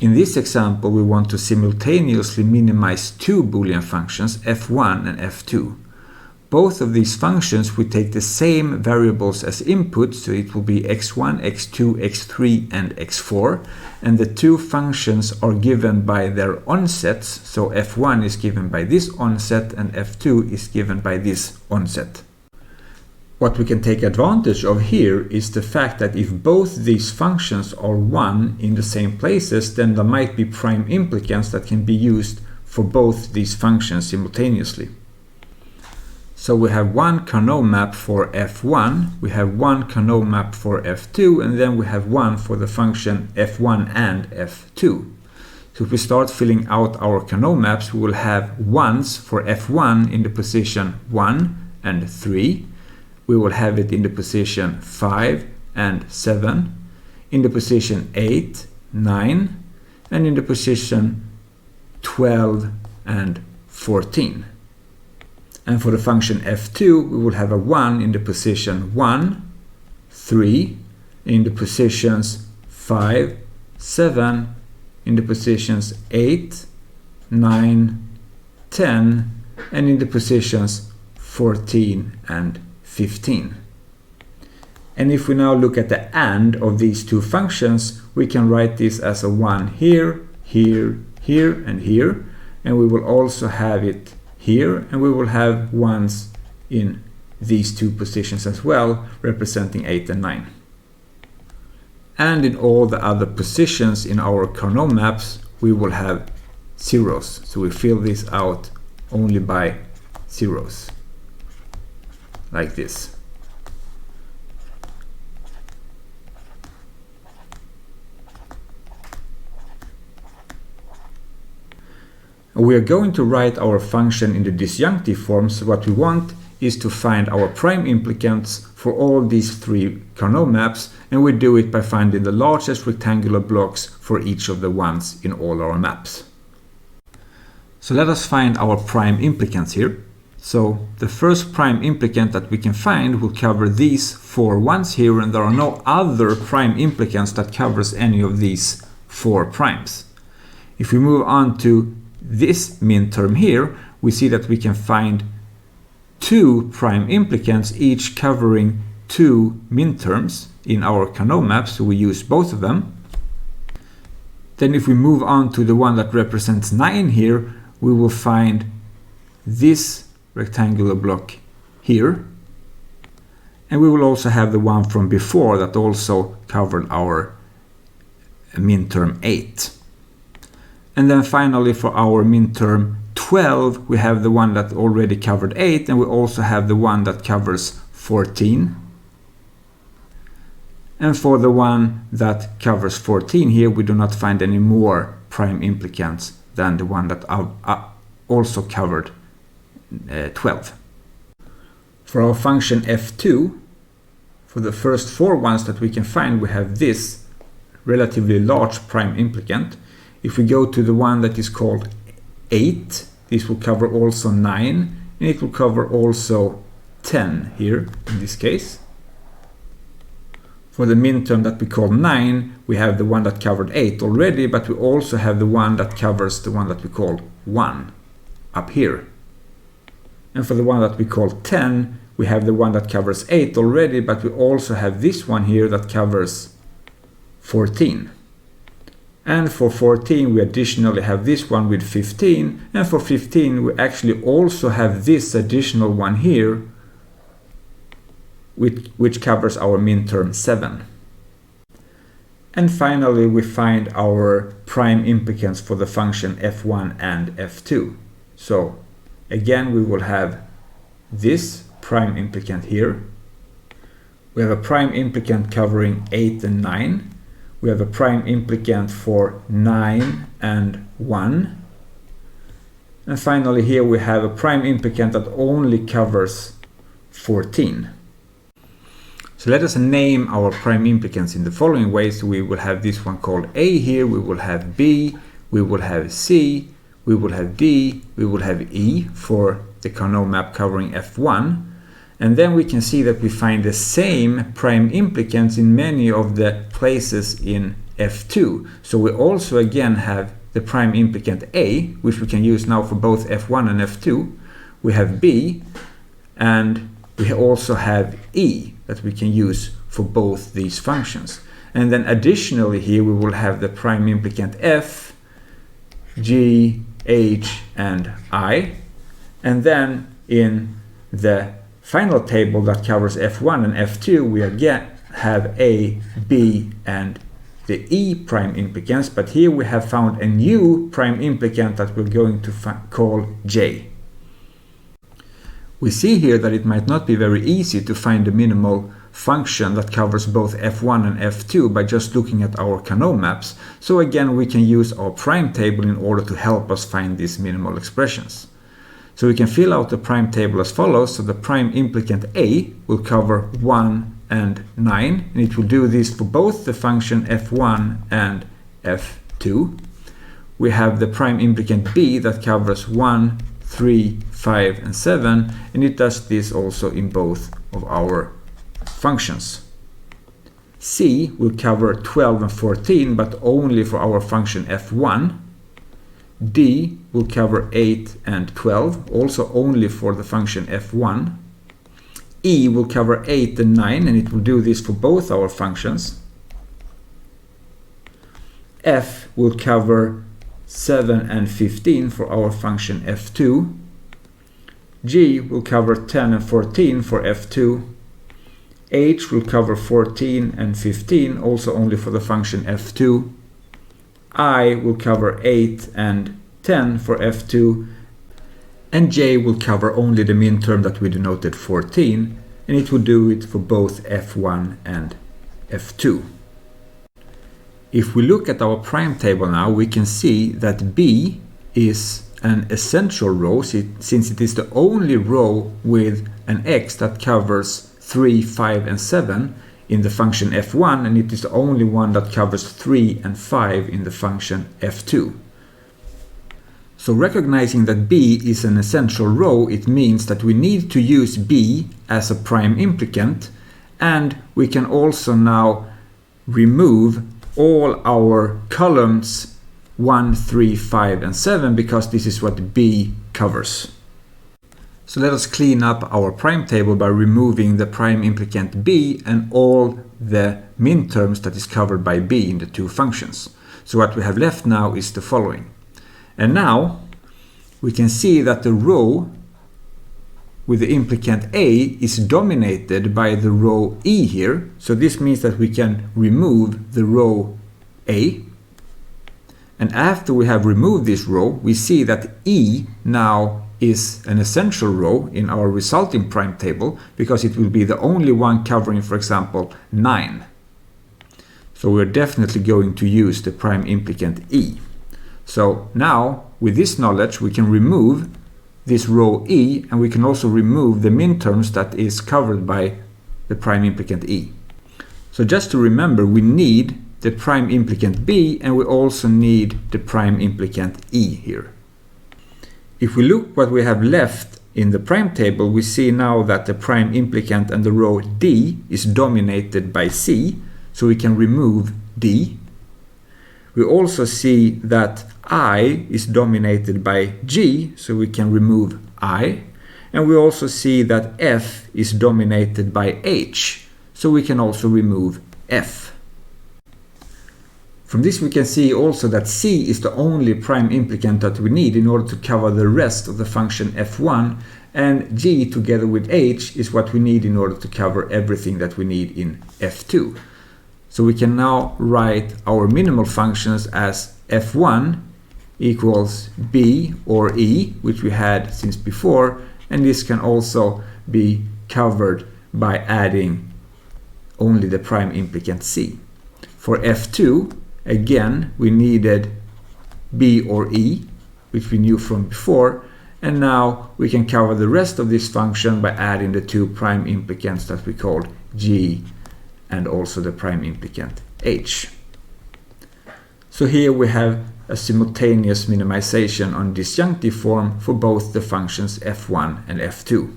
In this example, we want to simultaneously minimize two Boolean functions, f1 and f2. Both of these functions will take the same variables as input, so it will be x1, x2, x3 and x4, and the two functions are given by their onsets, so f1 is given by this onset and f2 is given by this onset. What we can take advantage of here is the fact that if both these functions are 1 in the same places, then there might be prime implicants that can be used for both these functions simultaneously. So we have one Karnaugh map for f1, we have one Karnaugh map for f2, and then we have one for the function f1 and f2. So if we start filling out our Karnaugh maps, we will have ones for f1 in the position 1 and 3. We will have it in the position 5 and 7, in the position 8, 9, and in the position 12 and 14. And for the function f2, we will have a 1 in the position 1, 3, in the positions 5, 7, in the positions 8, 9, 10, and in the positions 14 and 15. And if we now look at the AND of these two functions, we can write this as a 1 here, here, here, and here. And we will also have it here, and we will have ones in these two positions as well, representing 8 and 9. And in all the other positions in our Karnaugh maps, we will have zeros. So we fill this out only by zeros, like this. We are going to write our function in the disjunctive form, so what we want is to find our prime implicants for all these three Karnaugh maps, and we do it by finding the largest rectangular blocks for each of the ones in all our maps. So let us find our prime implicants here. So the first prime implicant that we can find will cover these four ones here, and there are no other prime implicants that covers any of these four primes. If we move on to this min term here, we see that we can find two prime implicants, each covering two min terms in our Karnaugh map, so we use both of them. Then if we move on to the one that represents 9 here, we will find this rectangular block here, and we will also have the one from before that also covered our min term 8. And then finally for our min term 12, we have the one that already covered 8, and we also have the one that covers 14. And for the one that covers 14 here, we do not find any more prime implicants than the one that also covered 12. For our function f2, for the first four ones that we can find, we have this relatively large prime implicant. If we go to the one that is called 8, this will cover also 9, and it will cover also 10 here in this case. For the min term that we call 9, we have the one that covered 8 already, but we also have the one that covers the one that we call 1 up here. And for the one that we call 10, we have the one that covers 8 already, but we also have this one here that covers 14. And for 14, we additionally have this one with 15, and for 15 we actually also have this additional one here, which covers our min term 7. And finally we find our prime implicants for the function f1 and f2. So again we will have this prime implicant here. We have a prime implicant covering 8 and 9. We have a prime implicant for 9 and 1. And finally here we have a prime implicant that only covers 14. So let us name our prime implicants in the following ways. We will have this one called A here, we will have B, we will have C, we will have D, we will have E for the Karnaugh map covering F1. And then we can see that we find the same prime implicants in many of the places in f2. So we also again have the prime implicant A, which we can use now for both f1 and f2. We have B, and we also have E that we can use for both these functions. And then additionally here we will have the prime implicant F, G, H, and I. And then in the final table that covers f1 and f2, we again have A, B, and the E prime implicants, but here we have found a new prime implicant that we're going to call J. We see here that it might not be very easy to find a minimal function that covers both f1 and f2 by just looking at our Karnaugh maps, so again we can use our prime table in order to help us find these minimal expressions. So we can fill out the prime table as follows. So the prime implicant A will cover 1 and 9, and it will do this for both the function f1 and f2. We have the prime implicant B that covers 1, 3, 5, and 7, and it does this also in both of our functions. C will cover 12 and 14, but only for our function f1. D will cover 8 and 12, also only for the function f1. E will cover 8 and 9, and it will do this for both our functions. F will cover 7 and 15 for our function f2. G will cover 10 and 14 for f2. H will cover 14 and 15, also only for the function f2. I will cover 8 and 10 for f2. And J will cover only the minterm that we denoted 14, and it will do it for both f1 and f2. If we look at our prime table now, we can see that B is an essential row, since it is the only row with an x that covers 3, 5, and 7 in the function f1, and it is the only one that covers 3 and 5 in the function f2. So recognizing that B is an essential row, it means that we need to use B as a prime implicant, and we can also now remove all our columns 1, 3, 5, and 7, because this is what B covers. So let us clean up our prime table by removing the prime implicant B and all the minterms that is covered by B in the two functions. So what we have left now is the following. And now we can see that the row with the implicant A is dominated by the row E here. So this means that we can remove the row A. And after we have removed this row, we see that E now is an essential row in our resulting prime table, because it will be the only one covering, for example, 9. So we're definitely going to use the prime implicant E. So now, with this knowledge, we can remove this row E, and we can also remove the minterms that is covered by the prime implicant E. So just to remember, we need the prime implicant B, and we also need the prime implicant E here. If we look what we have left in the prime table, we see now that the prime implicant and the row D is dominated by C, so we can remove D. We also see that I is dominated by G, so we can remove I. And we also see that F is dominated by H, so we can also remove F. From this we can see also that C is the only prime implicant that we need in order to cover the rest of the function f1, and G together with H is what we need in order to cover everything that we need in f2. So we can now write our minimal functions as f1 equals B or E, which we had since before, and this can also be covered by adding only the prime implicant C. For f2, again, we needed B or E, which we knew from before, and now we can cover the rest of this function by adding the two prime implicants that we called G and also the prime implicant H. So here we have a simultaneous minimization on disjunctive form for both the functions f1 and f2.